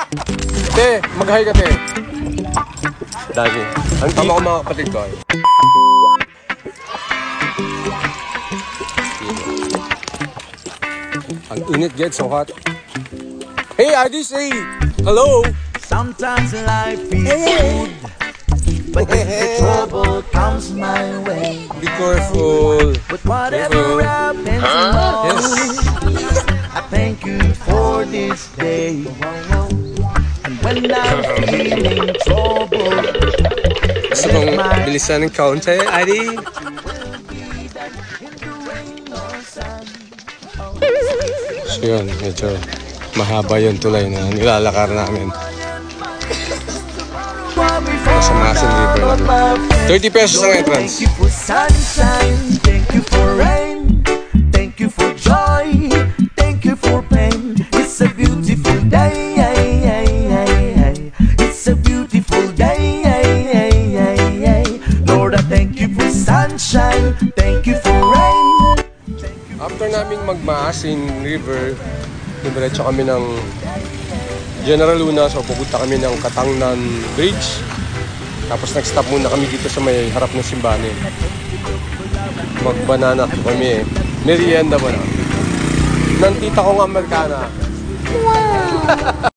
Te, mag-hi ka, te. Dami. Ang tama ko mga kapatid ko. Ang init, get so hot. Hey, Adi, say hello. Sometimes life is good, but if the trouble comes my way, Be careful. but whatever happens, Yes. I thank you for this day. And when I'm feeling trouble, Gusto kong bilisan ng kaunti, Adi. So yun, medyo mahaba yung tulay na nilalakar namin. Nasa Masin River lang. 30 pesos ang entrance. Thank you for sunshine, thank you for rain, thank you for joy, thank you for pain. It's a beautiful day, it's a beautiful day. Lord, I thank you for sunshine, thank you for rain. After naming mag-Maasin River, diretso kami ng General Luna, so pupunta kami ng Katangnan Bridge. Tapos nag-stop muna kami dito sa may harap ng simbahan. Mag-banana kami. Merienda mo na. Ng tita kong Amerikana. Wow!